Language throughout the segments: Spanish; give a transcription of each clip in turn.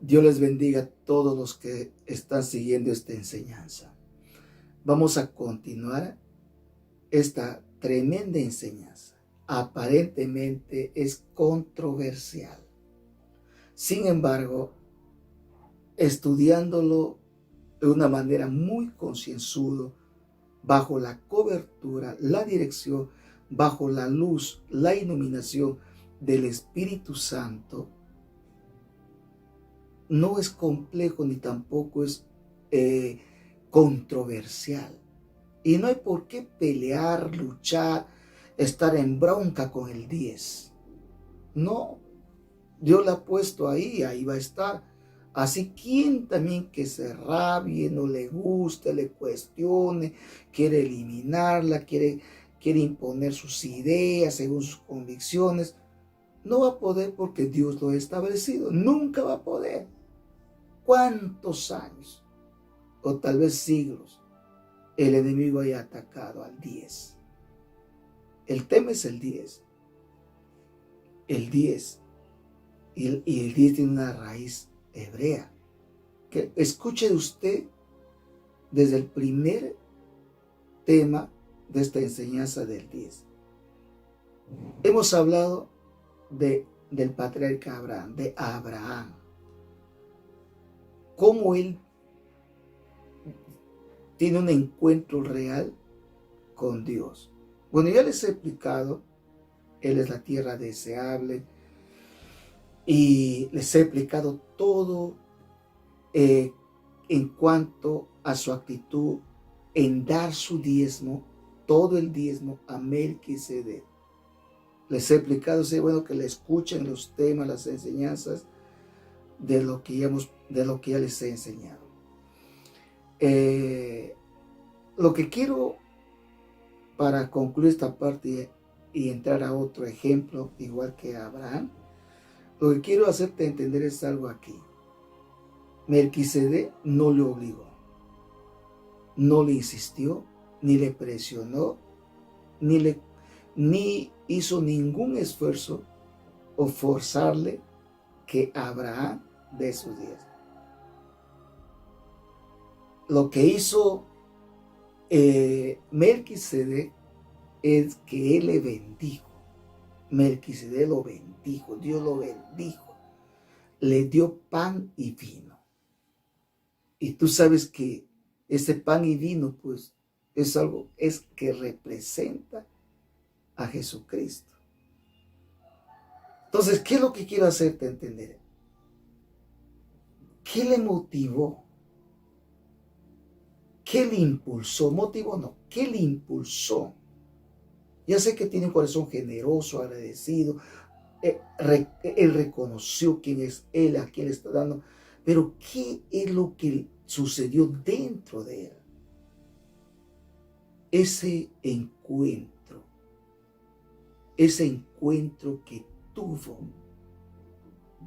Dios les bendiga a todos los que están siguiendo esta enseñanza. Vamos a continuar esta tremenda enseñanza. Aparentemente es controversial. Sin embargo, estudiándolo de una manera muy concienzuda, bajo la cobertura, la dirección, bajo la luz, la iluminación del Espíritu Santo, no es complejo ni tampoco es controversial. Y no hay por qué pelear, luchar, estar en bronca con el 10. No, Dios la ha puesto ahí va a estar. Así quien también que se rabie, no le guste, le cuestione, quiere eliminarla, quiere imponer sus ideas según sus convicciones, no va a poder porque Dios lo ha establecido. Nunca va a poder. ¿Cuántos años o tal vez siglos el enemigo haya atacado al 10? El tema es el 10. El 10. Y el 10 tiene una raíz hebrea. Que escuche usted desde el primer tema de esta enseñanza del 10. Hemos hablado del patriarca Abraham, de Abraham. Cómo él tiene un encuentro real con Dios. Bueno, ya les he explicado, él es la tierra deseable, y les he explicado todo en cuanto a su actitud en dar su diezmo, todo el diezmo a Melquisedec. Les he explicado, bueno, que le escuchen los temas, las enseñanzas de lo que ya les he enseñado. Lo que quiero para concluir esta parte y entrar a otro ejemplo, igual que Abraham, lo que quiero hacerte entender es algo aquí. Melquisedec no le obligó, no le insistió, ni le presionó, ni hizo ningún esfuerzo o forzarle que Abraham dé sus diezmos. Lo que hizo Melquisedec es que él le bendijo. Melquisedec lo bendijo, Dios lo bendijo, le dio pan y vino. Y tú sabes que ese pan y vino, pues, es que representa a Jesucristo. Entonces, ¿qué es lo que quiero hacerte entender? ¿Qué le motivó? ¿Qué le impulsó? Motivó no, ¿qué le impulsó? Ya sé que tiene un corazón generoso, agradecido. Él reconoció quién es él, a quién le está dando. Pero ¿qué es lo que sucedió dentro de él? Ese encuentro que tuvo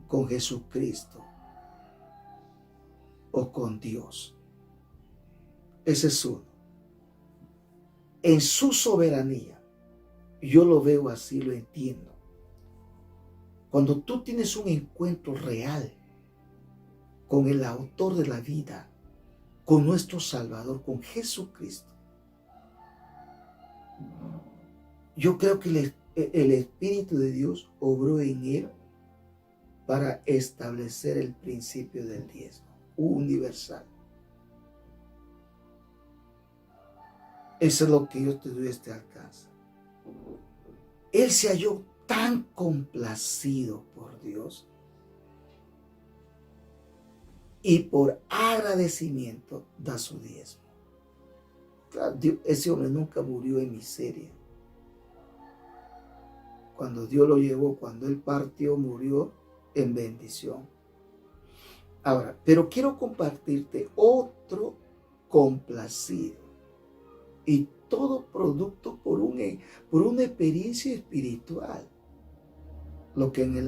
con Jesucristo o con Dios. Ese es uno. En su soberanía, yo lo veo así, lo entiendo. Cuando tú tienes un encuentro real con el autor de la vida, con nuestro Salvador, con Jesucristo, yo creo que el Espíritu de Dios obró en él para establecer el principio del diezmo universal. Eso es lo que yo te doy este alcance. Él se halló tan complacido por Dios y por agradecimiento da su diezmo. Claro, ese hombre nunca murió en miseria. Cuando Dios lo llevó, cuando él partió, murió en bendición. Ahora, pero quiero compartirte otro complacido. Y todo producto por una experiencia espiritual. Lo que en el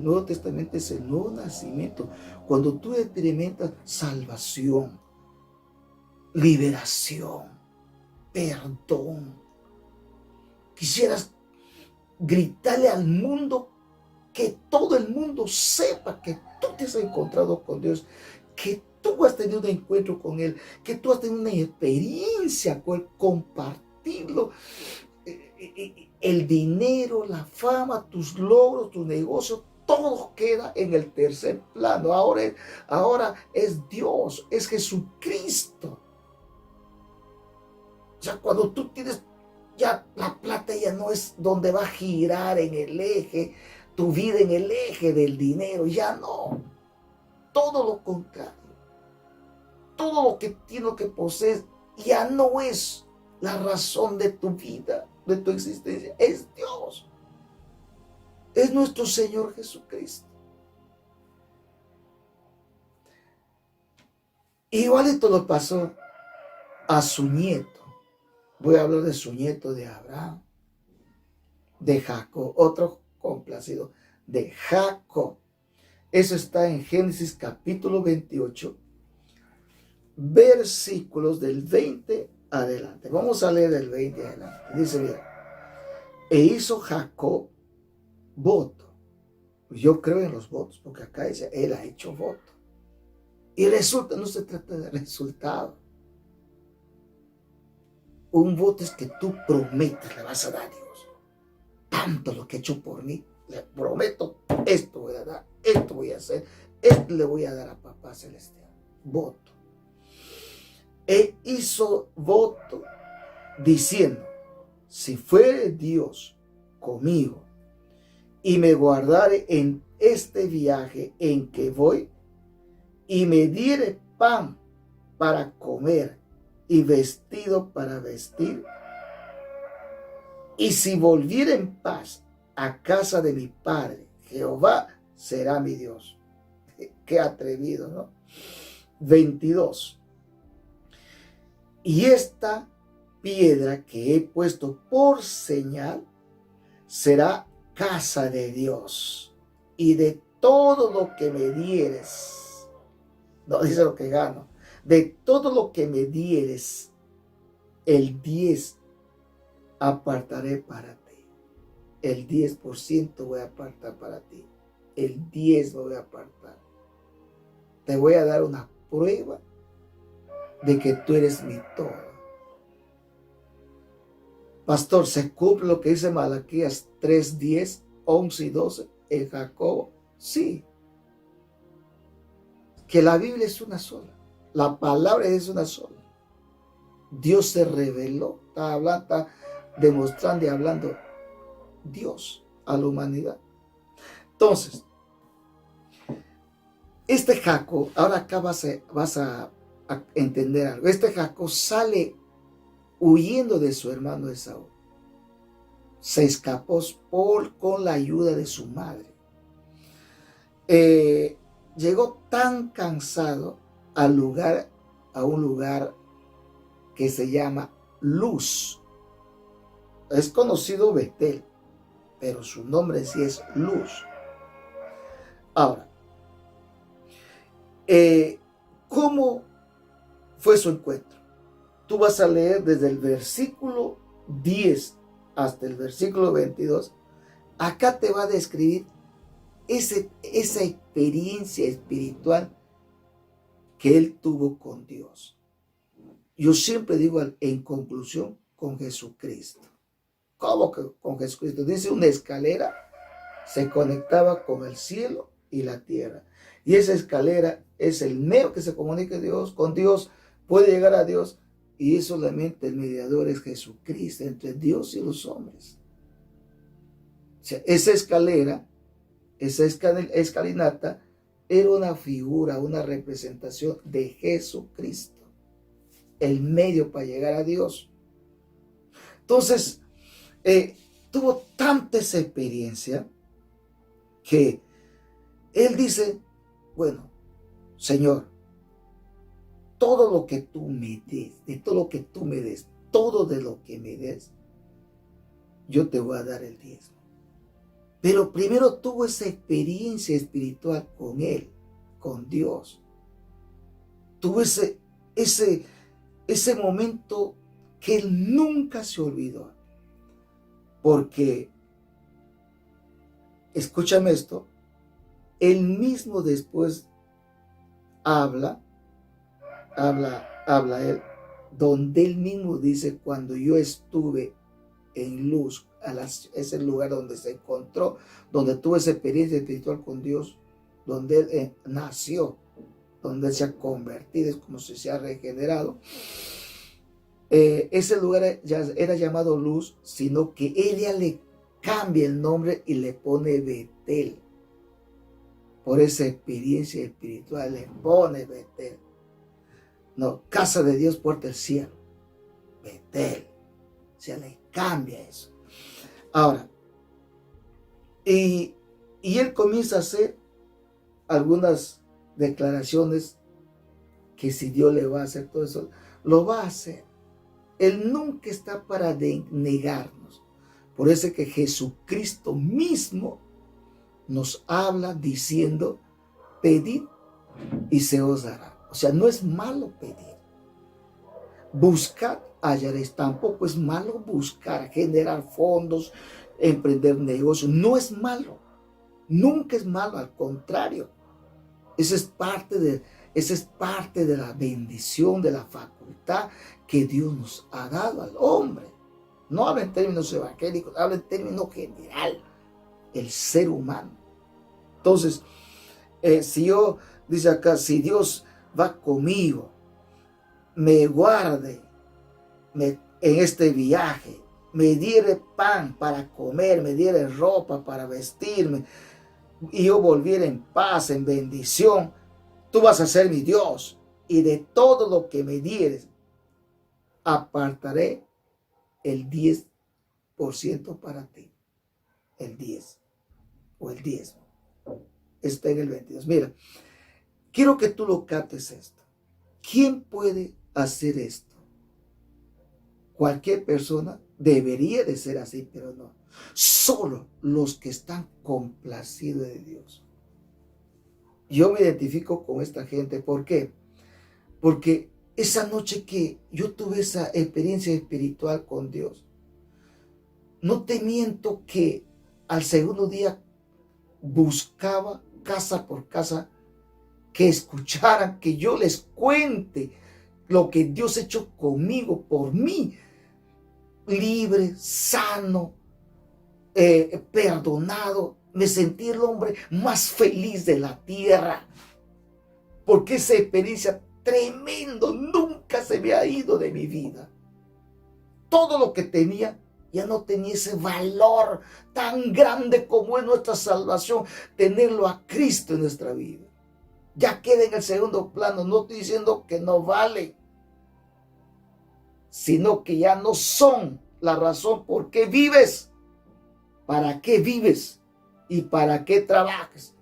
Nuevo Testamento es el nuevo nacimiento. Cuando tú experimentas salvación, liberación, perdón. Quisieras gritarle al mundo que todo el mundo sepa que tú te has encontrado con Dios, que tú has tenido un encuentro con Él, que tú has tenido una experiencia con Él, compartirlo. El dinero, la fama, tus logros, tus negocios, todo queda en el tercer plano. Ahora es Dios, es Jesucristo. O sea, cuando tú tienes, ya la plata ya no es donde va a girar en el eje, tu vida en el eje del dinero, ya no. Todo lo contrario. Todo lo que tienes que poseer ya no es la razón de tu vida, de tu existencia. Es Dios. Es nuestro Señor Jesucristo. Igualito lo pasó a su nieto. Voy a hablar de su nieto, de Abraham, de Jacob, otro complacido, de Jacob. Eso está en Génesis capítulo 28, versículos del 20 adelante. Vamos a leer el 20 adelante. Dice, mira, e hizo Jacob voto. Yo creo en los votos, porque acá dice, él ha hecho voto. Y resulta, no se trata de resultado. Un voto es que tú prometes, le vas a dar a Dios. Tanto lo que ha hecho por mí, le prometo, esto voy a dar, esto voy a hacer, esto le voy a dar a Papá Celestial. Voto. E hizo voto diciendo, si fuere Dios conmigo y me guardare en este viaje en que voy y me diere pan para comer y vestido para vestir, y si volviere en paz a casa de mi padre, Jehová será mi Dios. Qué atrevido, ¿no? 22. Y esta piedra que he puesto por señal será casa de Dios, y de todo lo que me dieres, no dice lo que gano, de todo lo que me dieres, el 10 apartaré para ti. El 10% voy a apartar para ti. El 10 lo voy a apartar. Te voy a dar una prueba de que tú eres mi todo. Pastor, ¿se cumple lo que dice Malaquías 3, 10, 11 y 12 en Jacobo? Sí. Que la Biblia es una sola. La palabra es una sola. Dios se reveló, está demostrando y hablando Dios a la humanidad. Entonces, este Jacob, ahora acá vas a entender algo. Este Jacob sale huyendo de su hermano Esaú. Se escapó con la ayuda de su madre. Llegó tan cansado a un lugar que se llama Luz. Es conocido Betel, pero su nombre sí es Luz. Ahora, ¿cómo fue su encuentro? Tú vas a leer desde el versículo 10 hasta el versículo 22. Acá te va a describir esa experiencia espiritual que él tuvo con Dios. Yo siempre digo en conclusión, con Jesucristo. ¿Cómo que con Jesucristo? Dice una escalera se conectaba con el cielo y la tierra. Y esa escalera es el medio que se comunica con Dios, puede llegar a Dios, y solamente el mediador es Jesucristo entre Dios y los hombres. O sea, esa escalera, esa escalinata, era una figura, una representación de Jesucristo, el medio para llegar a Dios. Entonces, tuvo tanta esa experiencia que él dice, bueno, Señor, todo lo que tú me des, de todo lo que tú me des, todo de lo que me des, yo te voy a dar el diezmo. Pero primero tuvo esa experiencia espiritual con Él, con Dios. Tuvo ese momento que Él nunca se olvidó. Porque escúchame esto, él mismo después habla él, donde él mismo dice, cuando yo estuve en luz, ese lugar donde se encontró, donde tuvo esa experiencia espiritual con Dios, donde él nació, donde él se ha convertido, es como si se ha regenerado. Ese lugar ya era llamado Luz, sino que ella le cambia el nombre y le pone Betel. Por esa experiencia espiritual le pone Betel. No, casa de Dios, puerta del cielo. Betel. Se le cambia eso. Ahora, y él comienza a hacer algunas declaraciones que si Dios le va a hacer todo eso, lo va a hacer. Él nunca está para negarnos. Por eso es que Jesucristo mismo nos habla diciendo, pedid y se os dará. O sea, no es malo pedir. Buscad, hallaréis. Tampoco es malo buscar, generar fondos, emprender negocios. No es malo. Nunca es malo, al contrario. Esa es parte de la bendición, de la facultad que Dios nos ha dado al hombre. No habla en términos evangélicos, habla en términos general. El ser humano. Entonces, dice acá, si Dios va conmigo, me guarde en este viaje, me diere pan para comer, me diere ropa para vestirme, y yo volviera en paz, en bendición, tú vas a ser mi Dios, y de todo lo que me dieres, apartaré el 10% para ti. El 10 o el 10. Está en el 22. Mira, quiero que tú lo captes esto. ¿Quién puede hacer esto? Cualquier persona debería de ser así, pero no. Solo los que están complacidos de Dios. Yo me identifico con esta gente. ¿Por qué? Porque esa noche que yo tuve esa experiencia espiritual con Dios, no te miento que al segundo día buscaba casa por casa que escucharan, que yo les cuente lo que Dios ha hecho conmigo, por mí, libre, sano, perdonado. Me sentí el hombre más feliz de la tierra, porque esa experiencia tremendo nunca se me ha ido de mi vida. Todo lo que tenía ya no tenía ese valor tan grande como es nuestra salvación, tenerlo a Cristo en nuestra vida. Ya queda en el segundo plano. No estoy diciendo que no vale, sino que ya no son la razón por qué vives, para qué vives y para qué trabajas.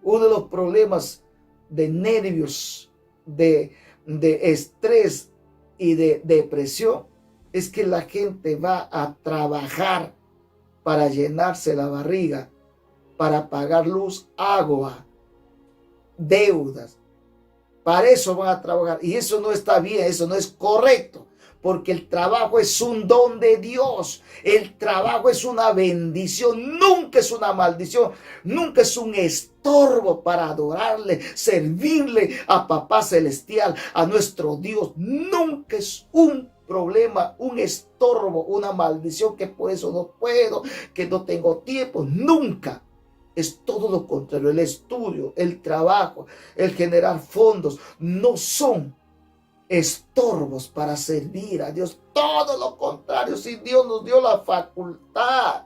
Uno de los problemas de nervios, de estrés y de depresión es que la gente va a trabajar para llenarse la barriga, para pagar luz, agua, deudas. Para eso van a trabajar. Y eso no está bien, eso no es correcto. Porque el trabajo es un don de Dios. El trabajo es una bendición. Nunca es una maldición. Nunca es un estorbo para adorarle, servirle a Papá Celestial, a nuestro Dios. Nunca es un problema, un estorbo, una maldición, que por eso no puedo, que no tengo tiempo. Nunca. Es todo lo contrario. El estudio, el trabajo, el generar fondos no son estorbos para servir a Dios. Todo lo contrario. Si Dios nos dio la facultad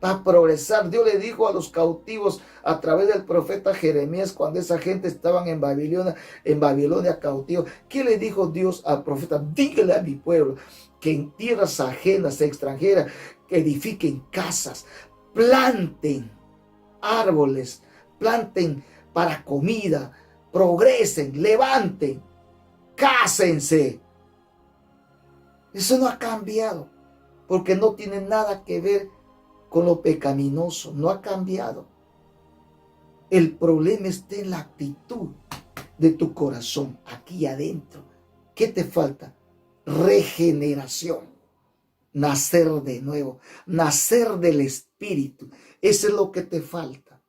para progresar. Dios le dijo a los cautivos a través del profeta Jeremías, cuando esa gente estaba en Babilonia cautivo, ¿qué le dijo Dios al profeta? Dígale a mi pueblo que en tierras ajenas, extranjeras, que edifiquen casas, planten árboles, planten para comida, progresen, levanten, cásense. Eso no ha cambiado, porque no tiene nada que ver con lo pecaminoso. No ha cambiado. El problema está en la actitud de tu corazón, aquí adentro. ¿Qué te falta? Regeneración. Nacer de nuevo, nacer del Espíritu. espíritu. Eso es lo que te falta.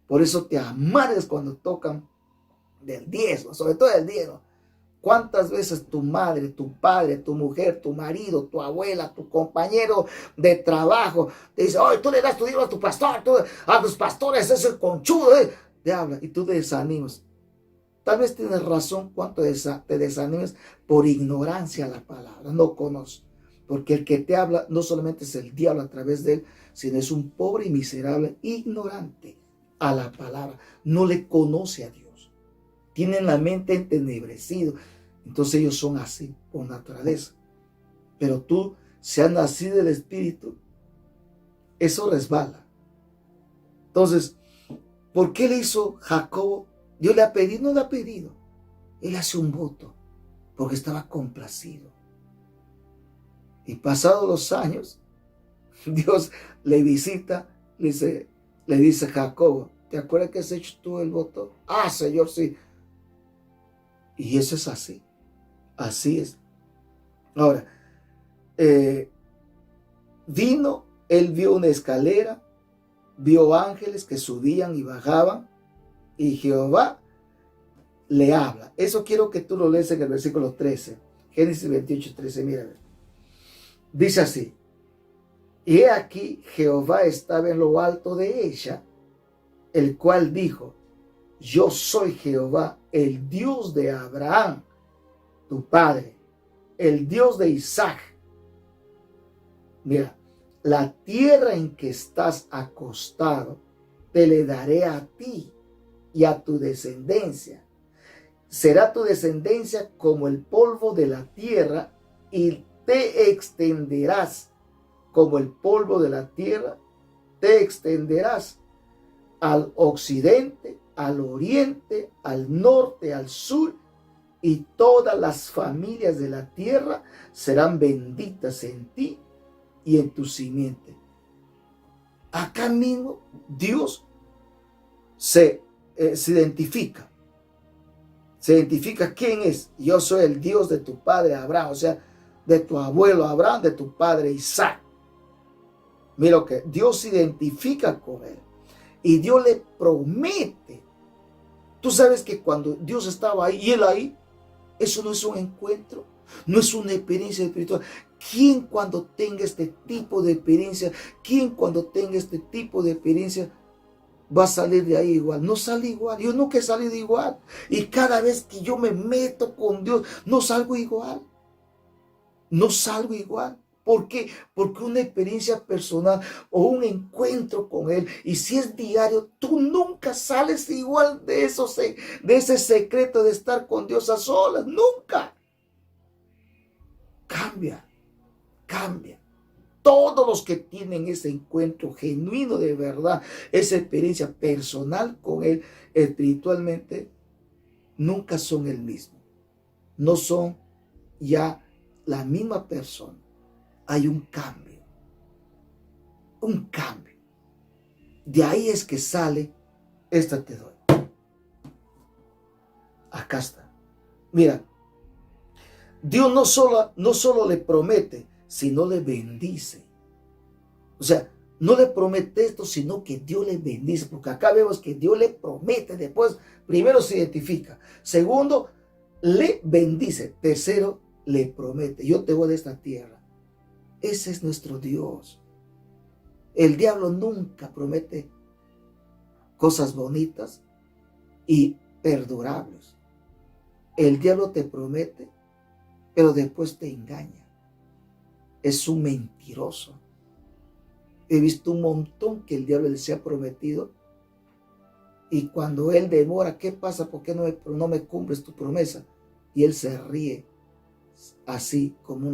Por eso te amargas cuando tocan del diezmo, sobre todo del diezmo. ¿Cuántas veces tu madre, tu padre, tu mujer, tu marido, tu abuela, tu compañero de trabajo te dice, oye, tú le das tu dinero a tu pastor, a tus pastores es el conchudo, te habla y tú te desanimas? Tal vez tienes razón cuando te desanimes por ignorancia a la palabra, no conoces. Porque el que te habla no solamente es el diablo a través de él, sino es un pobre y miserable ignorante a la palabra. No le conoce a Dios. Tienen la mente entenebrecido. Entonces ellos son así por naturaleza. Pero tú, si has nacido del Espíritu, eso resbala. Entonces, ¿por qué le hizo Jacob? Dios le ha pedido, no le ha pedido. Él hace un voto porque estaba complacido. Y pasados los años, Dios le visita, le dice a Jacob, ¿te acuerdas que has hecho tú el voto? Ah, Señor, sí. Y eso es así. Así es. Ahora, él vio una escalera, vio ángeles que subían y bajaban, y Jehová le habla. Eso quiero que tú lo lees en el versículo 13. Génesis 28, 13, mira. Dice así, y he aquí Jehová estaba en lo alto de ella, el cual dijo, yo soy Jehová, el Dios de Abraham, tu padre, el Dios de Isaac. Mira, la tierra en que estás acostado, te le daré a ti y a tu descendencia. Será tu descendencia como el polvo de la tierra y te extenderás como el polvo de la tierra, te extenderás al occidente, al oriente, al norte, al sur, y todas las familias de la tierra serán benditas en ti y en tu simiente. Acá mismo Dios se identifica. Se identifica quién es. Yo soy el Dios de tu padre Abraham, o sea, de tu abuelo Abraham, de tu padre Isaac. Mira que Dios se identifica con él y Dios le promete. Tú sabes que cuando Dios estaba ahí y él ahí, eso no es un encuentro, no es una experiencia espiritual. ¿Quién cuando tenga este tipo de experiencia, va a salir de ahí igual? No sale igual. Yo nunca he salido igual. Y cada vez que yo me meto con Dios, no salgo igual. No salgo igual. ¿Por qué? Porque una experiencia personal o un encuentro con Él, y si es diario, tú nunca sales igual de ese secreto de estar con Dios a solas. Nunca. Cambia. Todos los que tienen ese encuentro genuino de verdad, esa experiencia personal con Él espiritualmente, nunca son el mismo. No son ya la misma persona. Hay un cambio. Un cambio. De ahí es que sale, esta te doy. Acá está. Mira, Dios no solo le promete, sino le bendice. O sea, no le promete esto, sino que Dios le bendice. Porque acá vemos que Dios le promete. Después, primero se identifica. Segundo, le bendice. Tercero, le promete. Yo te voy de esta tierra. Ese es nuestro Dios. El diablo nunca promete cosas bonitas y perdurables. El diablo te promete, pero después te engaña. Es un mentiroso. He visto un montón que el diablo les ha prometido, y cuando él demora, ¿qué pasa? ¿Por qué no me cumples tu promesa? Y él se ríe, así como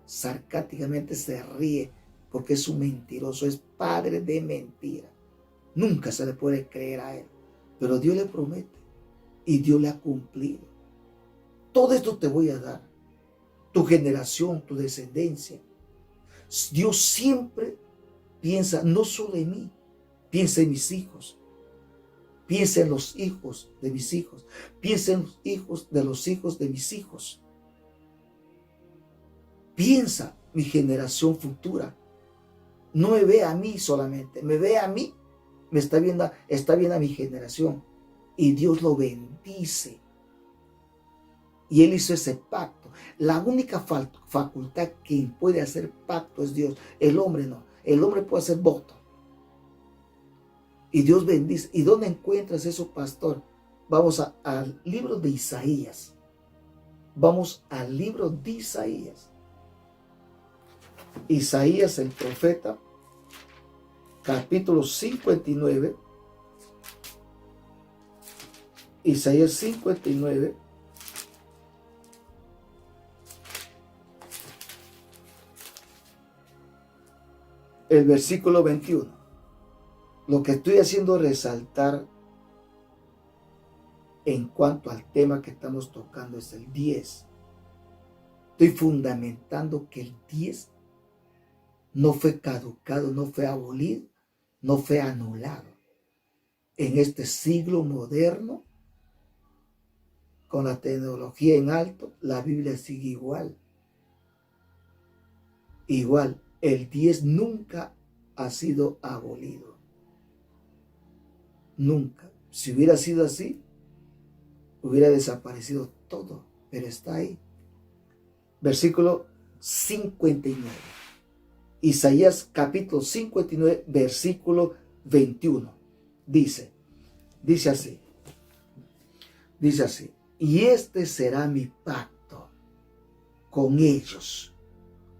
sarcásticamente se ríe, porque es un mentiroso, es padre de mentira. Nunca se le puede creer a él, pero Dios le promete y Dios le ha cumplido. Todo esto te voy a dar, tu generación, tu descendencia. Dios siempre piensa no solo en mí, piensa en mis hijos, piensa en los hijos de mis hijos, piensa en los hijos de mis hijos. Piensa mi generación futura, No me ve a mí solamente, me ve a mí, me está viendo a mi generación. Y Dios lo bendice. Y Él hizo ese pacto. La única facultad que puede hacer pacto es Dios. El hombre no. El hombre puede hacer voto. Y Dios bendice. ¿Y dónde encuentras eso, pastor? Vamos al libro de Isaías. Vamos al libro de Isaías. Isaías, el profeta, capítulo 59. Isaías 59. El versículo 21. Lo que estoy haciendo resaltar en cuanto al tema que estamos tocando es el 10. Estoy fundamentando que el 10 no fue caducado, no fue abolido, no fue anulado. En este siglo moderno, con la tecnología en alto, la Biblia sigue igual. Igual, el 10 nunca ha sido abolido. Nunca. Si hubiera sido así, hubiera desaparecido todo, pero está ahí. Versículo 59. Isaías capítulo 59, versículo 21. Dice así. Dice así. Y este será mi pacto con ellos.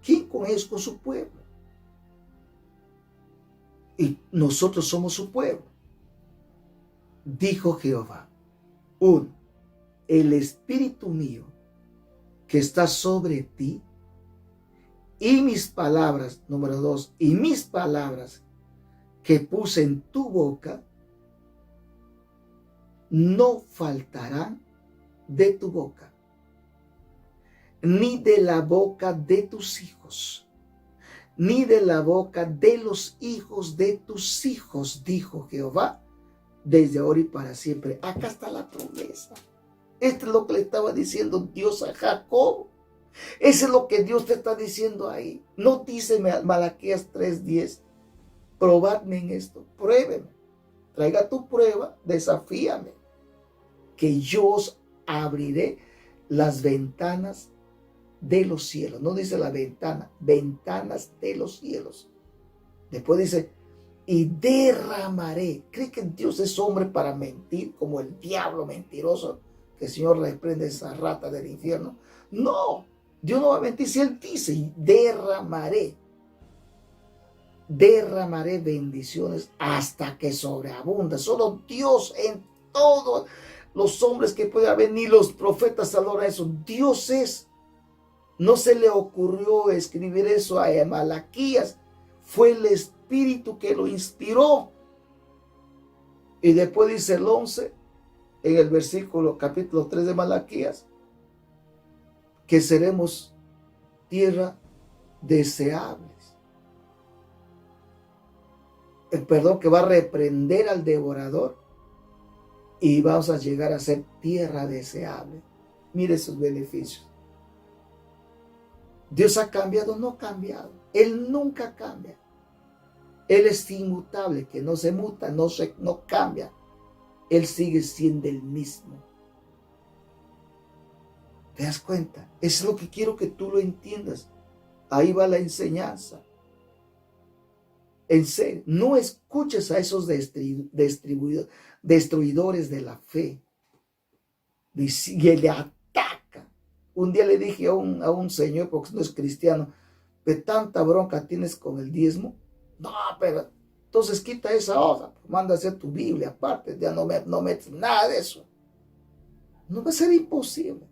¿Quién con ellos? Con su pueblo. Y nosotros somos su pueblo. Dijo Jehová. 1. El espíritu mío que está sobre ti y mis palabras, número 2, y mis palabras que puse en tu boca no faltarán de tu boca, ni de la boca de tus hijos, ni de la boca de los hijos de tus hijos, dijo Jehová, desde ahora y para siempre. Acá está la promesa. Esto es lo que le estaba diciendo Dios a Jacob. Eso es lo que Dios te está diciendo ahí. No dice Malaquías 3:10, probadme en esto, pruébeme, traiga tu prueba, desafíame, que yo os abriré las ventanas de los cielos. No dice la ventana, ventanas de los cielos. Después dice, y derramaré. ¿Cree que Dios es hombre para mentir como el diablo mentiroso? Que el Señor reprende esa rata del infierno. No, Dios no va a mentir si Él dice, derramaré bendiciones hasta que sobreabunda. Solo Dios en todos los hombres que puede haber, ni los profetas adoran eso. Dios es. No se le ocurrió escribir eso a Malaquías. Fue el Espíritu que lo inspiró. Y después dice el 11, en el versículo capítulo 3 de Malaquías, que seremos tierra deseables. Perdón, que va a reprender al devorador y vamos a llegar a ser tierra deseable. Mire sus beneficios. ¿Dios ha cambiado? No ha cambiado. Él nunca cambia. Él es inmutable, que no se muta, no cambia. Él sigue siendo el mismo. ¿Te das cuenta? Eso es lo que quiero que tú lo entiendas. Ahí va la enseñanza. En serio, no escuches a esos destruidores de la fe. Y le ataca. Un día le dije a un señor, porque no es cristiano, ¿de tanta bronca tienes con el diezmo? No, pero entonces quita esa hoja, manda a hacer tu Biblia aparte, ya no metes nada de eso. No va a ser imposible.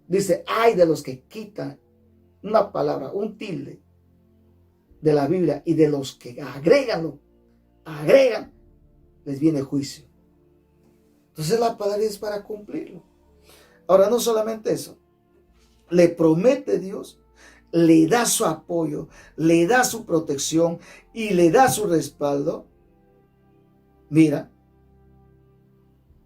Dice, ay de los que quitan una palabra, un tilde de la Biblia, y de los que agregan, les viene juicio. Entonces la palabra es para cumplirlo. Ahora, no solamente eso, le promete Dios, le da su apoyo, le da su protección y le da su respaldo. Mira,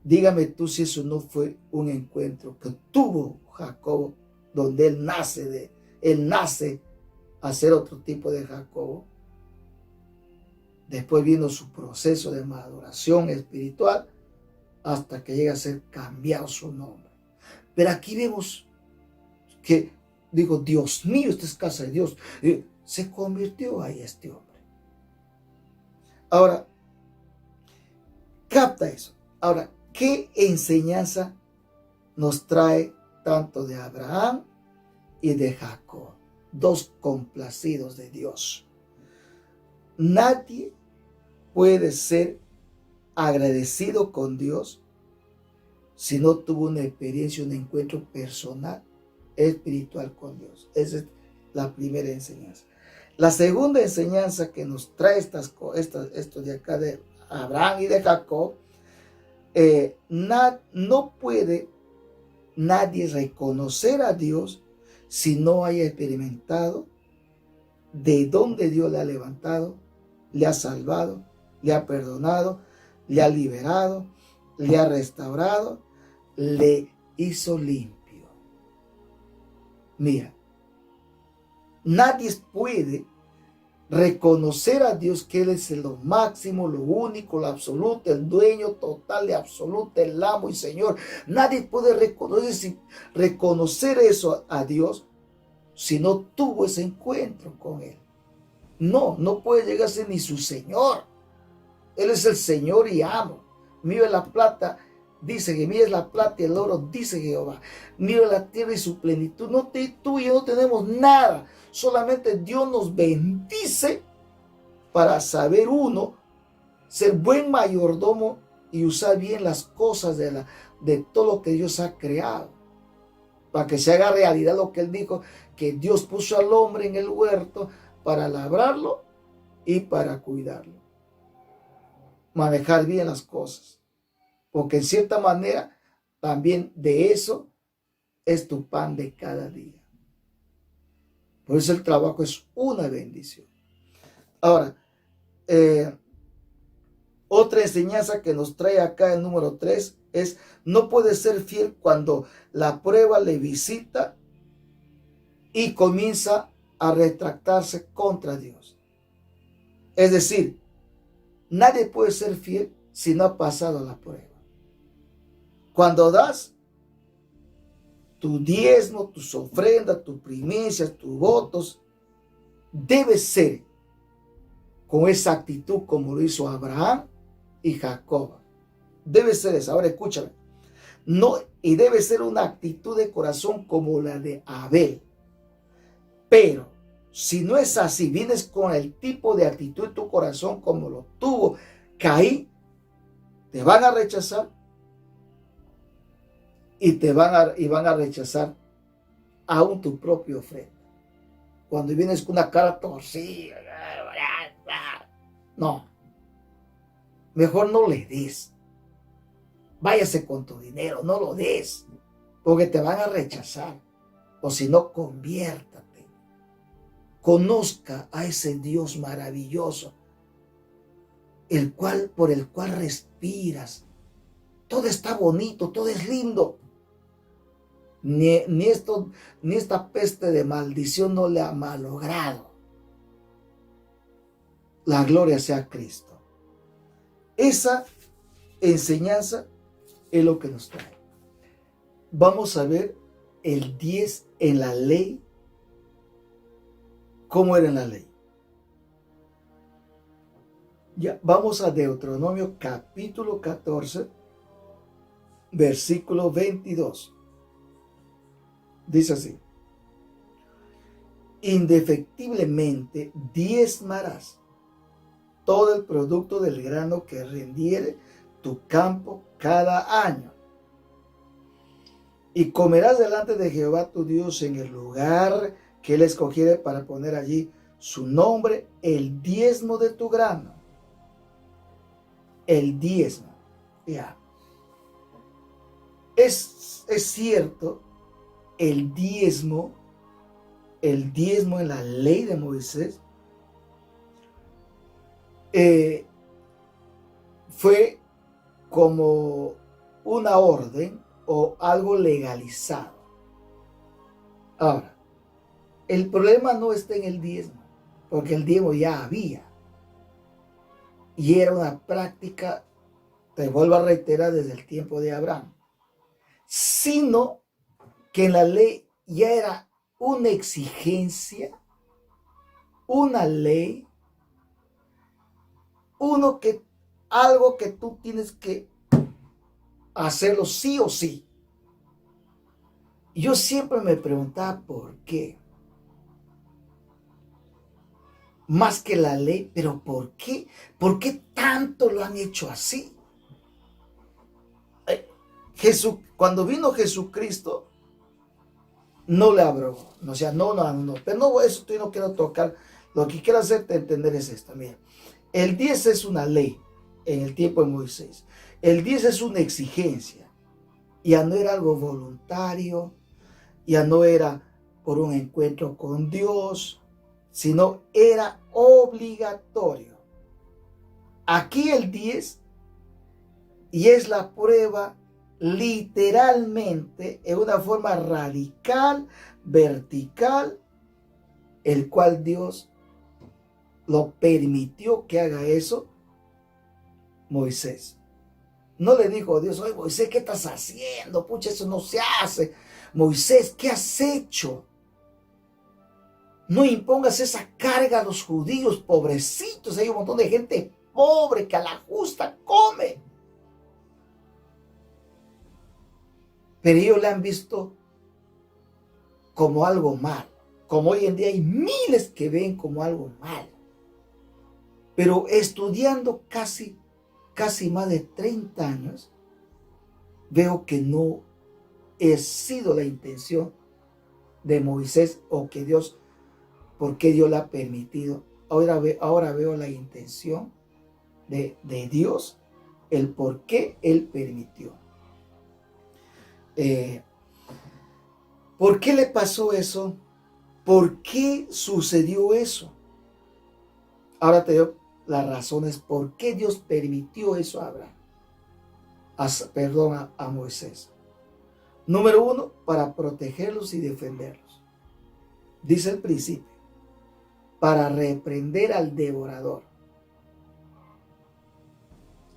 dígame tú si eso no fue un encuentro que tuvo Jacob, donde él nace a ser otro tipo de Jacob. Después vino su proceso de maduración espiritual hasta que llega a ser cambiado su nombre. Pero aquí vemos que, digo, Dios mío, esta es casa de Dios. Se convirtió ahí este hombre. Ahora, capta eso. Ahora, ¿qué enseñanza nos trae tanto de Abraham y de Jacob? Dos complacidos de Dios. Nadie puede ser agradecido con Dios si no tuvo una experiencia, un encuentro personal, espiritual con Dios. Esa es la primera enseñanza. La segunda enseñanza que nos trae esto de acá de Abraham y de Jacob, no puede nadie reconocer a Dios si no haya experimentado de dónde Dios le ha levantado, le ha salvado, le ha perdonado, le ha liberado, le ha restaurado, le hizo limpio. Mira, nadie puede reconocer a Dios que Él es lo máximo, lo único, lo absoluto, el dueño total y absoluto, el amo y Señor. Nadie puede reconocer eso a Dios si no tuvo ese encuentro con Él. No puede llegar a ser ni su Señor. Él es el Señor y amo. Mío es la plata, dice que mía es la plata y el oro, dice Jehová. Mío es la tierra y su plenitud. Tú y yo no tenemos nada. Solamente Dios nos bendice para saber ser buen mayordomo y usar bien las cosas de todo lo que Dios ha creado. Para que se haga realidad lo que Él dijo, que Dios puso al hombre en el huerto para labrarlo y para cuidarlo. Manejar bien las cosas. Porque en cierta manera también de eso es tu pan de cada día. Por eso el trabajo es una bendición. Ahora, otra enseñanza que nos trae acá el número 3 es: no puede ser fiel cuando la prueba le visita y comienza a retractarse contra Dios. Es decir, nadie puede ser fiel si no ha pasado la prueba. Cuando das tu diezmo, tus ofrendas, tus primicias, tus votos, debe ser con esa actitud como lo hizo Abraham y Jacob. Debe ser esa. Ahora escúchame. No, y debe ser una actitud de corazón como la de Abel. Pero si no es así, vienes con el tipo de actitud de tu corazón como lo tuvo Caín, te van a rechazar y van a rechazar aún tu propia ofrenda. Cuando vienes con una cara torcida, no, mejor no le des. Váyase con tu dinero, no lo des, porque te van a rechazar. O si no, conviértate. Conozca a ese Dios maravilloso, por el cual respiras. Todo está bonito, todo es lindo. Ni esta peste de maldición no le ha malogrado. La gloria sea a Cristo. Esa enseñanza es lo que nos trae. Vamos a ver el 10 en la ley. ¿Cómo era en la ley? Ya, vamos a Deuteronomio capítulo 14, versículo 22. Dice así: indefectiblemente diezmarás todo el producto del grano que rindiere tu campo cada año. Y comerás delante de Jehová tu Dios en el lugar que Él escogiere para poner allí su nombre, el diezmo de tu grano. El diezmo. Ya. Es cierto, el diezmo en la ley de Moisés fue como una orden o algo legalizado. Ahora, el problema no está en el diezmo, porque el diezmo ya había. y era una práctica, te vuelvo a reiterar, desde el tiempo de Abraham, sino que en la ley ya era una exigencia, una ley, algo que tú tienes que hacerlo sí o sí. Yo siempre me preguntaba por qué. Más que la ley, pero ¿por qué? ¿Por qué tanto lo han hecho así? Cuando vino Jesucristo, no le abrogó. O sea, no. Pero no, eso yo no quiero tocar. Lo que quiero hacerte entender es esto. Mira, el 10 es una ley en el tiempo de Moisés. El 10 es una exigencia. Ya no era algo voluntario, ya no era por un encuentro con Dios, sino era obligatorio. Aquí el 10 y es la prueba literalmente en una forma radical, vertical, el cual Dios lo permitió que haga eso Moisés. No le dijo a Dios, oye Moisés, ¿qué estás haciendo? Pucha, eso no se hace. Moisés, ¿qué has hecho? No impongas esa carga a los judíos, pobrecitos. Hay un montón de gente pobre que a la justa come. Pero ellos le han visto como algo mal. Como hoy en día hay miles que ven como algo mal. Pero estudiando casi más de 30 años, veo que no ha sido la intención de Moisés o que Dios, ¿por qué Dios la ha permitido? Ahora veo la intención de Dios, el por qué Él permitió. ¿Por qué le pasó eso? ¿Por qué sucedió eso? Ahora te doy las razones por qué Dios permitió eso a Abraham. A Moisés. Número 1, para protegerlos y defenderlos. Dice el principio, para reprender al devorador.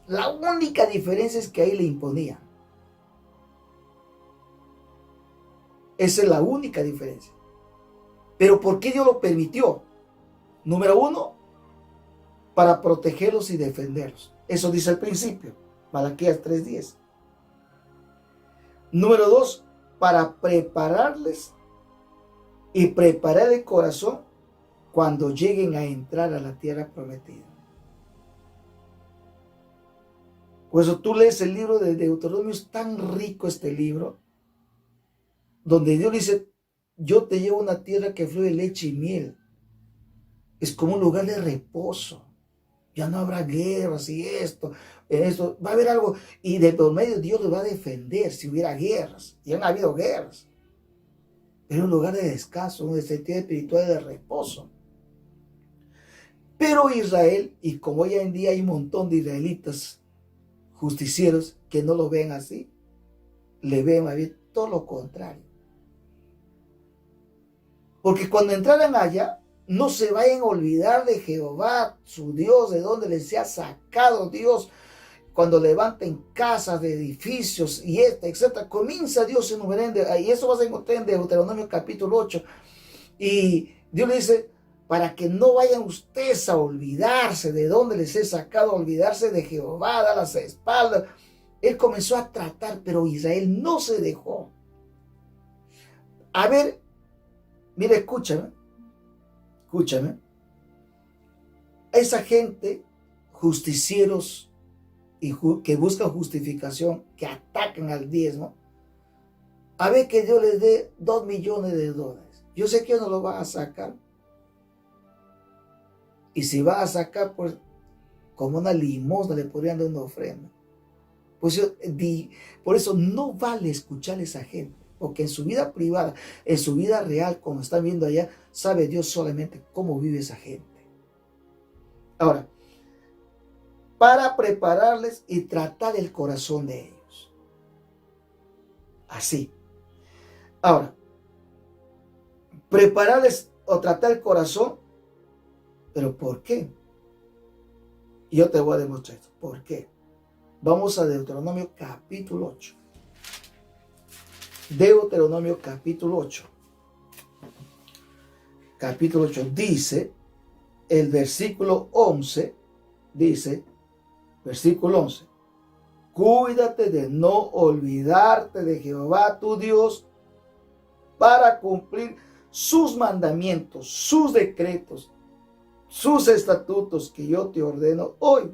La única diferencia es que ahí le imponía. Esa es la única diferencia. Pero ¿por qué Dios lo permitió? Número 1, para protegerlos y defenderlos. Eso dice el principio, Malaquías 3:10. Número 2, para prepararles y preparar el corazón cuando lleguen a entrar a la tierra prometida. Por eso tú lees el libro de Deuteronomio, es tan rico este libro, donde Dios dice, yo te llevo a una tierra que fluye leche y miel. Es como un lugar de reposo. Ya no habrá guerras y esto, va a haber algo. Y de por medio Dios los va a defender si hubiera guerras. Y han habido guerras. Pero un lugar de descanso, un sentido espiritual de reposo. Pero Israel, y como hoy en día hay un montón de israelitas justicieros que no lo ven así, le ven a bien todo lo contrario. Porque cuando entraran allá, no se vayan a olvidar de Jehová, su Dios, de donde les ha sacado Dios. Cuando levanten casas de edificios y etcétera, comienza Dios a enumerar, y eso vas a encontrar en Deuteronomio capítulo 8. Y Dios le dice, para que no vayan ustedes a olvidarse de dónde les he sacado, a olvidarse de Jehová, dar las espaldas. Él comenzó a tratar, pero Israel no se dejó. A ver, mira, escúchame. Esa gente, justicieros y que buscan justificación, que atacan al diezmo, a ver que Dios les dé $2 millones. Yo sé que no lo van a sacar. Y si va a sacar, pues, como una limosna, le podrían dar una ofrenda. Pues por eso no vale escuchar a esa gente. Porque en su vida privada, en su vida real, como están viendo allá, sabe Dios solamente cómo vive esa gente. Ahora, para prepararles y tratar el corazón de ellos. Así. Ahora, prepararles o tratar el corazón, ¿pero por qué? Y yo te voy a demostrar esto. ¿Por qué? Vamos a Deuteronomio capítulo 8. Deuteronomio capítulo 8. Capítulo 8 dice, el versículo 11, dice, versículo 11, cuídate de no olvidarte de Jehová tu Dios para cumplir sus mandamientos, sus decretos, sus estatutos que yo te ordeno hoy.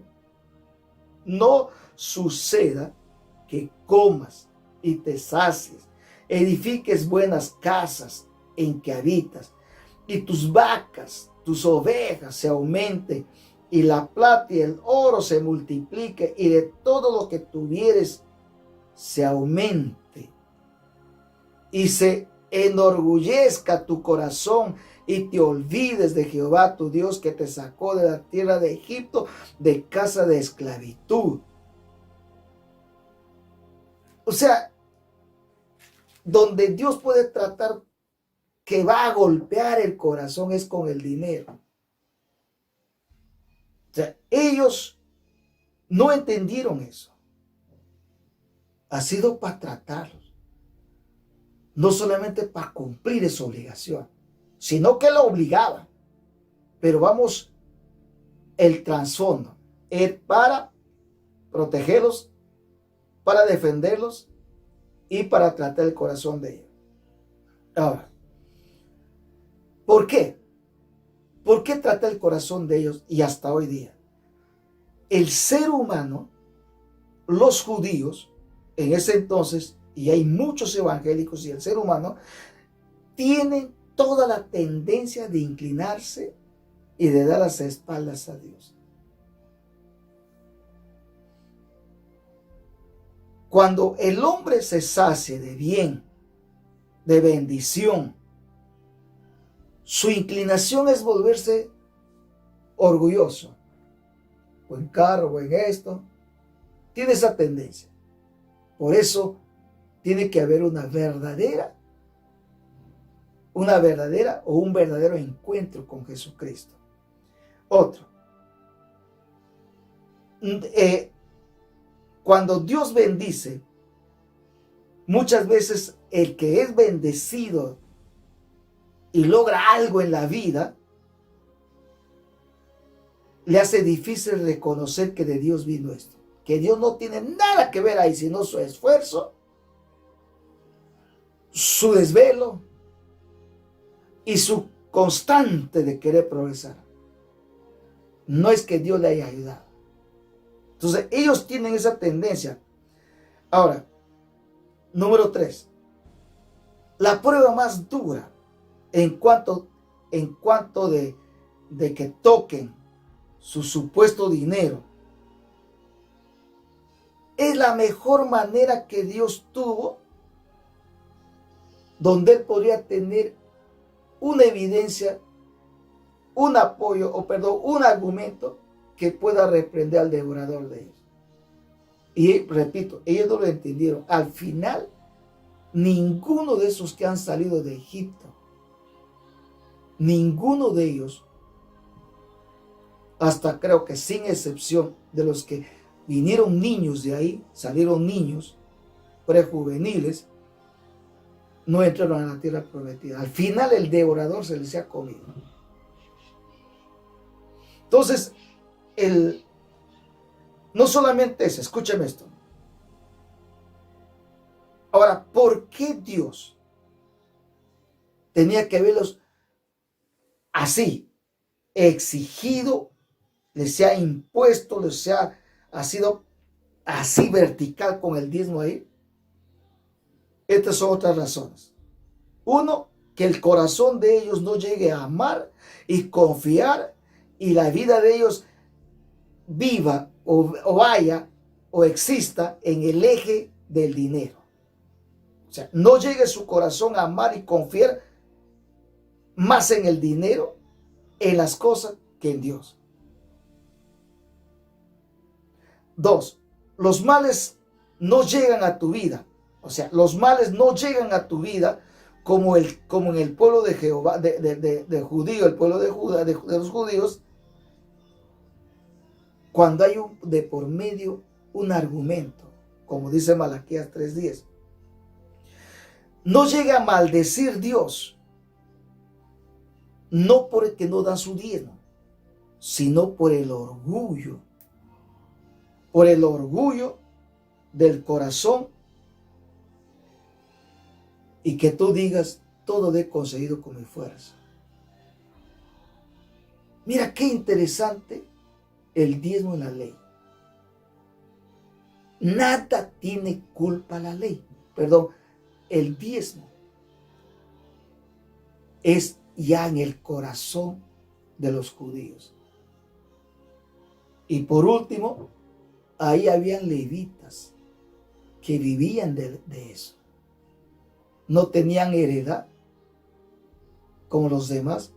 No suceda que comas y te sacies, edifiques buenas casas en que habitas, y tus vacas, tus ovejas se aumenten, y la plata y el oro se multiplique, y de todo lo que tuvieres se aumente, y se enorgullezca tu corazón, y te olvides de Jehová tu Dios, que te sacó de la tierra de Egipto, de casa de esclavitud. O sea, donde Dios puede tratar que va a golpear el corazón es con el dinero. O sea, ellos no entendieron eso. Ha sido para tratarlos. No solamente para cumplir esa obligación, sino que lo obligaban. Pero vamos, el trasfondo es para protegerlos, para defenderlos y para tratar el corazón de ellos. Ahora, ¿por qué? ¿Por qué trata el corazón de ellos y hasta hoy día? El ser humano, los judíos, en ese entonces, y hay muchos evangélicos, y el ser humano tienen toda la tendencia de inclinarse y de dar las espaldas a Dios. Cuando el hombre se sacie de bien, de bendición, su inclinación es volverse orgulloso. Buen carro, buen esto. Tiene esa tendencia. Por eso tiene que haber una verdadera o un verdadero encuentro con Jesucristo. Otro. Cuando Dios bendice, muchas veces el que es bendecido y logra algo en la vida, le hace difícil reconocer que de Dios vino esto. Que Dios no tiene nada que ver ahí, sino su esfuerzo, su desvelo y su constante de querer progresar. No es que Dios le haya ayudado. Entonces, ellos tienen esa tendencia. Ahora, número 3. La prueba más dura en cuanto de que toquen su supuesto dinero es la mejor manera que Dios tuvo, donde Él podría tener una evidencia, un apoyo, un argumento que pueda reprender al devorador de ellos. Y repito, ellos no lo entendieron. Al final, ninguno de esos que han salido de Egipto, ninguno de ellos, hasta creo que sin excepción de los que vinieron niños de ahí, salieron niños prejuveniles, no entraron a la tierra prometida. Al final el devorador se les ha comido. Entonces, no solamente eso, escúcheme esto. Ahora, ¿por qué Dios tenía que verlos así, exigido, les ha impuesto, ha sido así vertical con el diezmo ahí? Estas son otras razones. Uno, que el corazón de ellos no llegue a amar y confiar, y la vida de ellos viva o vaya o exista en el eje del dinero. O sea, no llegue su corazón a amar y confiar más en el dinero, en las cosas, que en Dios. 2, los males no llegan a tu vida. O sea, los males no llegan a tu vida como en el pueblo de Jehová, de judío, el pueblo de Judá, de los judíos, cuando hay de por medio un argumento, como dice Malaquías 3:10. No llega a maldecir Dios, no porque no dan su diezmo, sino por el orgullo del corazón, y que tú digas, todo lo he conseguido con mi fuerza. Mira qué interesante el diezmo en la ley. Nada tiene culpa la ley. Perdón, el diezmo es ya en el corazón de los judíos. Y por último, ahí habían levitas que vivían de eso. No tenían heredad como los demás,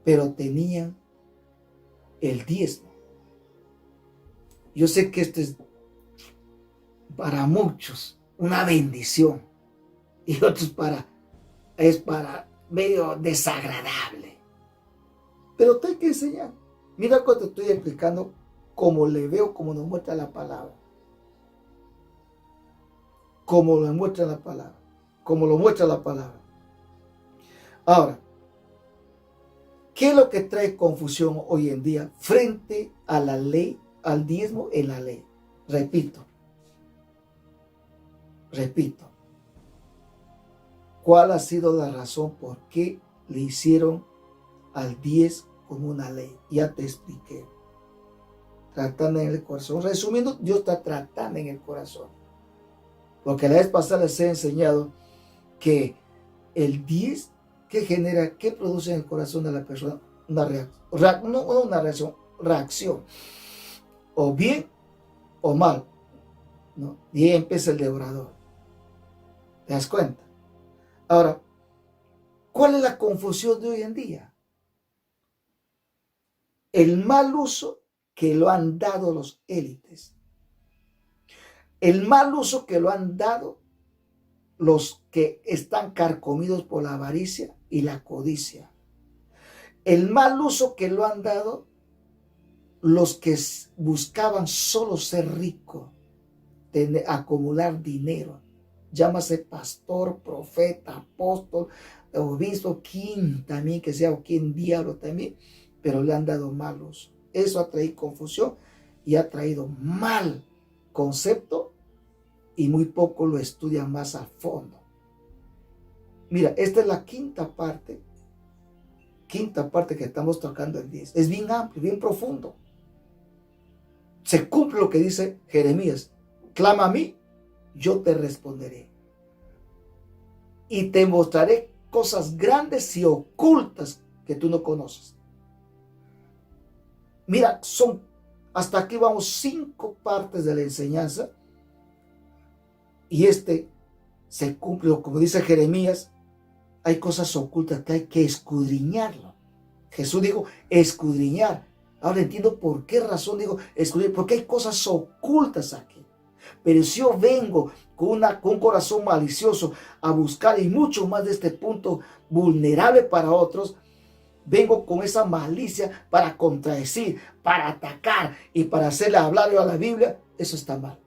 pero tenían el diezmo. Yo sé que esto es para muchos una bendición y otros es para medio desagradable. Pero te hay que enseñar. Mira cuando estoy explicando cómo le veo, cómo nos muestra la palabra. Como lo muestra la palabra. Como lo muestra la palabra. Ahora, ¿qué es lo que trae confusión hoy en día frente a la ley, al diezmo en la ley? Repito. ¿Cuál ha sido la razón por qué le hicieron al 10 como una ley? Ya te expliqué. Tratando en el corazón. Resumiendo, Dios está tratando en el corazón. Porque la vez pasada les he enseñado que el 10, ¿qué produce en el corazón de la persona? Una reacción. No una reacción. O bien o mal. ¿No? Y ahí empieza el devorador. ¿Te das cuenta? Ahora, ¿cuál es la confusión de hoy en día? El mal uso que lo han dado los élites. El mal uso que lo han dado los que están carcomidos por la avaricia y la codicia. El mal uso que lo han dado los que buscaban solo ser ricos, acumular dinero. Llámase pastor, profeta, apóstol, obispo, quien también que sea, o quien diablo también, pero le han dado mal uso. Eso ha traído confusión y ha traído mal concepto, y muy poco lo estudian más a fondo. Mira, esta es la quinta parte que estamos tocando el 10. Es bien amplio, bien profundo. Se cumple lo que dice Jeremías: clama a mí, yo te responderé. Y te mostraré cosas grandes y ocultas que tú no conoces. Mira, hasta aquí vamos 5 partes de la enseñanza. Y se cumple, como dice Jeremías, hay cosas ocultas que hay que escudriñarlo. Jesús dijo, escudriñar. Ahora entiendo por qué razón digo escudriñar, porque hay cosas ocultas aquí. Pero si yo vengo con un corazón malicioso a buscar, y mucho más de este punto vulnerable para otros, vengo con esa malicia para contradecir, para atacar y para hacerle hablar a la Biblia, eso está mal.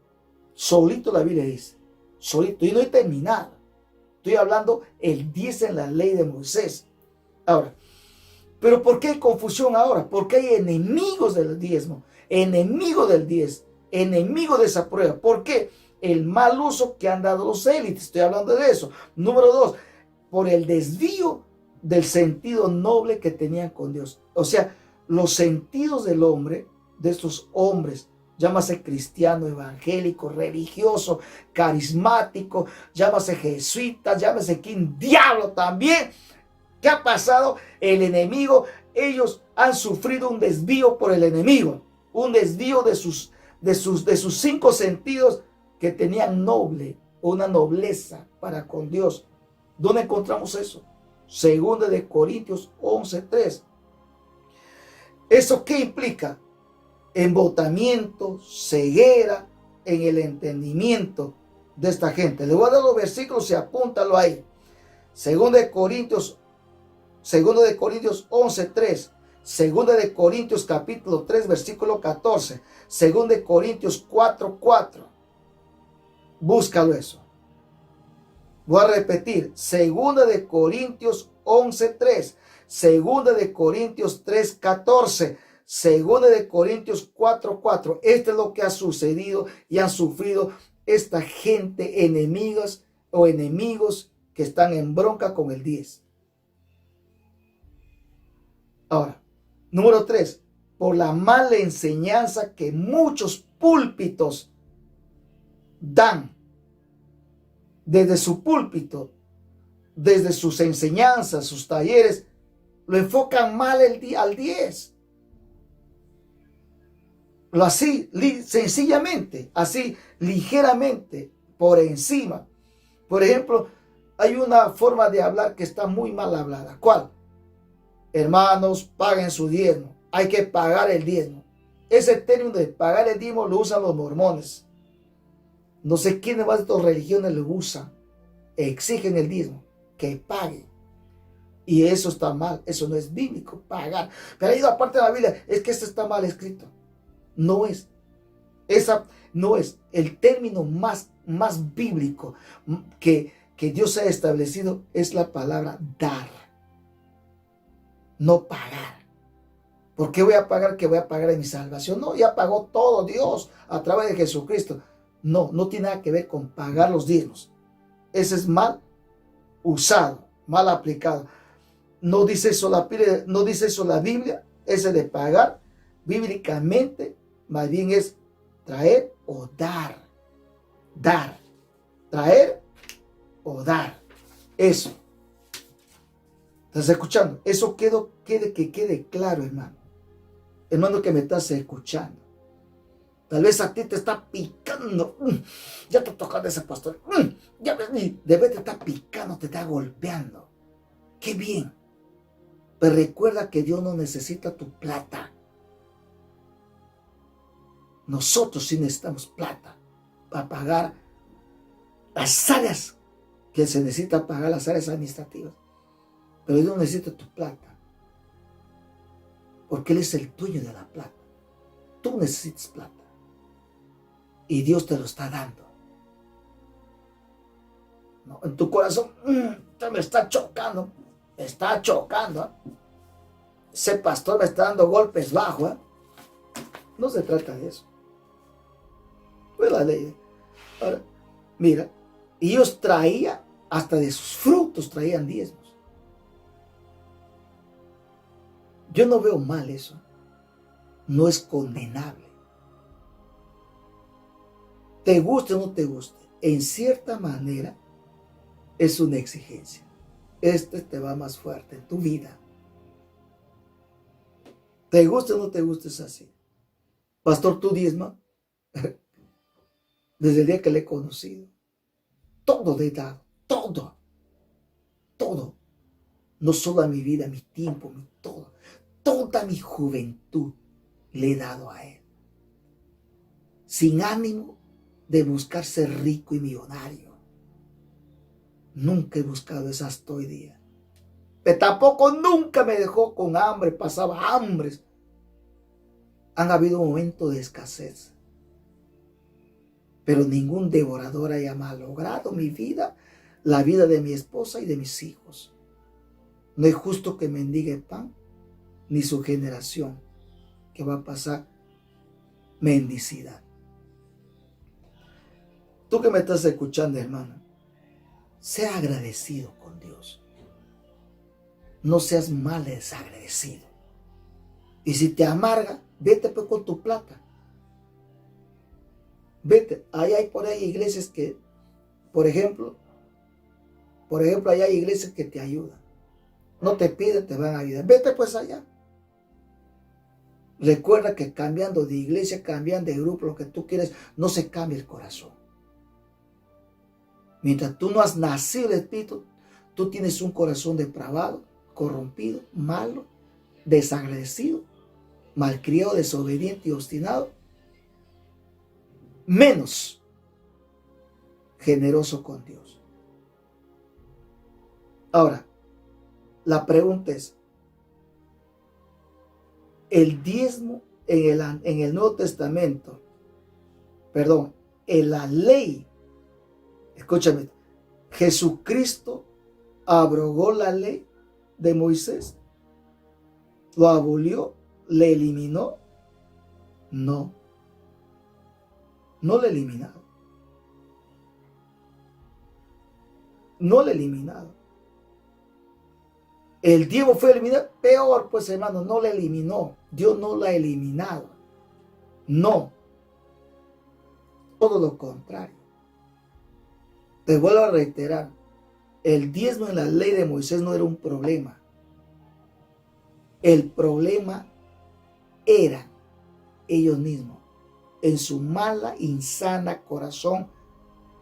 Solito la Biblia dice. Solito, y no he terminado. Estoy hablando el 10 en la ley de Moisés. Ahora, pero ¿por qué hay confusión ahora? Porque hay enemigos del diezmo, enemigos del 10, enemigos de esa prueba. ¿Por qué? El mal uso que han dado los élites. Estoy hablando de eso. Número 2, por el desvío del sentido noble que tenían con Dios. O sea, los sentidos del hombre, de estos hombres, llámase cristiano, evangélico, religioso, carismático, llámase jesuita, llámase quien diablo también. ¿Qué ha pasado? El enemigo, ellos han sufrido un desvío por el enemigo, un desvío de sus 5 sentidos que tenían una nobleza para con Dios. ¿Dónde encontramos eso? Segunda de Corintios 11:3. ¿Eso qué implica? Embotamiento, ceguera en el entendimiento de esta gente. Le voy a dar los versículos y apúntalo ahí. Segundo de Corintios 11:3. Segunda de Corintios capítulo 3 versículo 14. Segunda de Corintios 4:4. Búscalo eso. Voy a repetir. Segunda de Corintios 11:3. Segunda de Corintios 3:14. Segunda de Corintios 4:4. Esto es lo que ha sucedido y han sufrido esta gente enemigos que están en bronca con el 10. Ahora, número 3. Por la mala enseñanza que muchos púlpitos dan. Desde su púlpito, desde sus enseñanzas, sus talleres, lo enfocan mal al 10. Lo así, sencillamente, así, ligeramente, por encima. Por ejemplo, hay una forma de hablar que está muy mal hablada. ¿Cuál? Hermanos, paguen su diezmo. Hay que pagar el diezmo. Ese término de pagar el diezmo lo usan los mormones. No sé quiénes más de estas religiones lo usan. Exigen el diezmo. Que paguen. Y eso está mal. Eso no es bíblico, pagar. Pero ahí aparte de la Biblia, es que esto está mal escrito. No es. Esa no es el término más bíblico que Dios ha establecido. Es la palabra dar. No pagar. ¿Por qué voy a pagar? Que voy a pagar en mi salvación. No, ya pagó todo Dios a través de Jesucristo. No, no tiene nada que ver con pagar los diezmos. Ese es mal usado, mal aplicado. No dice eso la Biblia. Ese de pagar, bíblicamente, más bien es traer o dar. Dar. Traer o dar. Eso. ¿Estás escuchando? Eso que quede claro, hermano. Hermano que me estás escuchando. Tal vez a ti te está picando. Ya te toca de ese pastor. Ya ves, de vez te está picando, te está golpeando. Qué bien. Pero recuerda que Dios no necesita tu plata. Nosotros sí necesitamos plata para pagar las áreas que se necesita pagar, las áreas administrativas. Pero Dios no necesita tu plata. Porque Él es el dueño de la plata. Tú necesitas plata. Y Dios te lo está dando. No, en tu corazón, me está chocando. Me está chocando. ¿Eh? Ese pastor me está dando golpes bajos. ¿Eh? No se trata de eso. Pues la ley. Ahora, mira, ellos traían, hasta de sus frutos traían diezmos. Yo no veo mal eso. No es condenable. Te guste o no te guste, en cierta manera es una exigencia. Este te va más fuerte en tu vida. Te guste o no te guste, es así. Pastor, ¿tú diezma? Desde el día que le he conocido. Todo le he dado. Todo. Todo. No solo a mi vida, mi tiempo, mi todo. Toda mi juventud le he dado a Él. Sin ánimo de buscar ser rico y millonario. Nunca he buscado eso hasta hoy día. Pero tampoco nunca me dejó con hambre, pasaba hambres. Han habido momentos de escasez. Pero ningún devorador haya malogrado mi vida, la vida de mi esposa y de mis hijos. No es justo que mendigue pan, ni su generación, que va a pasar mendicidad. Tú que me estás escuchando, hermano, sea agradecido con Dios. No seas mal desagradecido. Y si te amarga, vete pues con tu plata. Vete. Ahí hay por ahí iglesias que, por ejemplo, allá hay iglesias que te ayudan. No te piden, te van a ayudar. Vete pues allá. Recuerda que cambiando de iglesia, cambiando de grupo, lo que tú quieres, no se cambia el corazón. Mientras tú no has nacido el Espíritu, tú tienes un corazón depravado, corrompido, malo, desagradecido, malcriado, desobediente y obstinado, menos generoso con Dios. Ahora, la pregunta es, El diezmo en el Nuevo Testamento, perdón, en la ley, escúchame, Jesucristo abrogó la ley de Moisés, lo abolió, le eliminó. No, no le ha eliminado. No le ha eliminado. El diezmo fue eliminado. Peor, pues hermano, no le eliminó. Dios no la ha eliminado. No. Todo lo contrario. Te vuelvo a reiterar. El diezmo en la ley de Moisés no era un problema. El problema era ellos mismos, en su mala, insana corazón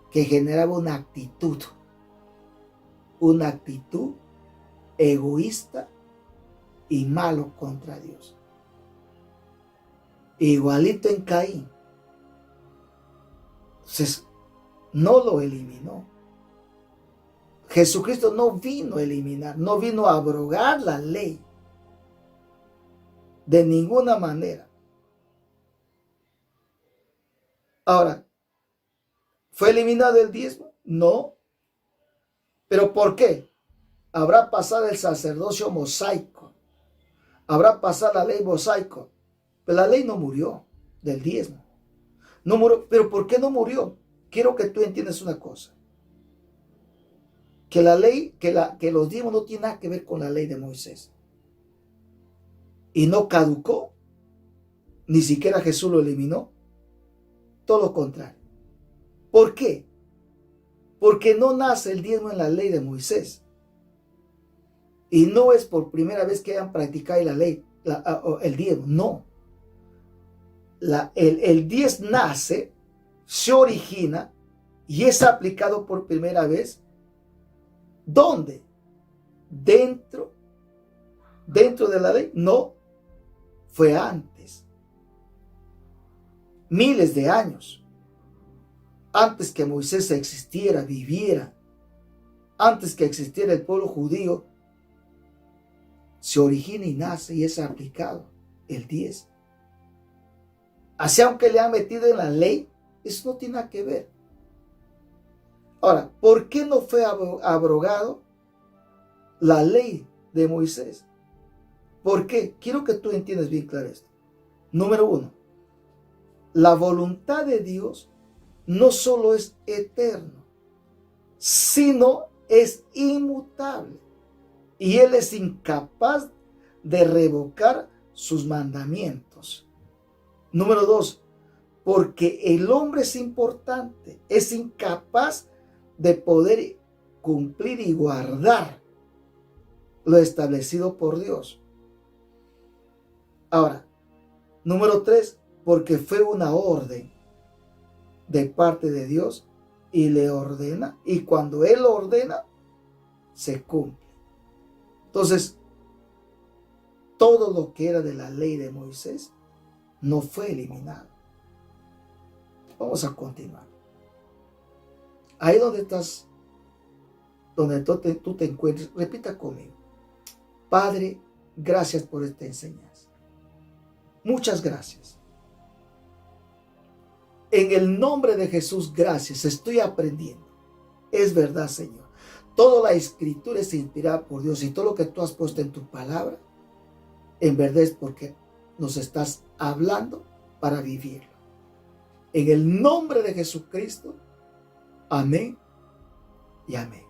que generaba una actitud egoísta y malo contra Dios. Igualito en Caín. Entonces, no lo eliminó. Jesucristo no vino a eliminar, no vino a abrogar la ley. De ninguna manera. Ahora, ¿fue eliminado el diezmo? No. ¿Pero por qué? Habrá pasado el sacerdocio mosaico. Habrá pasado la ley mosaico. Pero la ley no murió del diezmo. No murió. ¿Pero por qué no murió? Quiero que tú entiendas una cosa. Que la ley, que los diezmos no tienen nada que ver con la ley de Moisés. Y no caducó. Ni siquiera Jesús lo eliminó. Todo lo contrario. ¿Por qué? Porque no nace el diezmo en la ley de Moisés. Y no es por primera vez que hayan practicado la ley, el diezmo. No. El diezmo nace, se origina y es aplicado por primera vez. ¿Dónde? Dentro de la ley. No. Fue antes. Miles de años. Antes que Moisés existiera, viviera. Antes que existiera el pueblo judío. Se origina y nace y es aplicado el 10. Así aunque le han metido en la ley, eso no tiene nada que ver. Ahora, ¿por qué no fue abrogado la ley de Moisés? ¿Por qué? Quiero que tú entiendas bien claro esto. Número 1. La voluntad de Dios no solo es eterno, sino es inmutable. Y Él es incapaz de revocar sus mandamientos. Número 2. Porque el hombre es importante, es incapaz de poder cumplir y guardar lo establecido por Dios. Ahora, número 3, porque fue una orden de parte de Dios y le ordena, y cuando Él ordena, se cumple. Entonces, todo lo que era de la ley de Moisés no fue eliminado. Vamos a continuar. Ahí donde estás, donde tú te encuentres, repita conmigo. Padre, gracias por esta enseñanza. Muchas gracias. En el nombre de Jesús, gracias. Estoy aprendiendo. Es verdad, Señor. Toda la escritura es inspirada por Dios y todo lo que tú has puesto en tu palabra, en verdad es porque nos estás hablando para vivirlo. En el nombre de Jesucristo, amén y amén.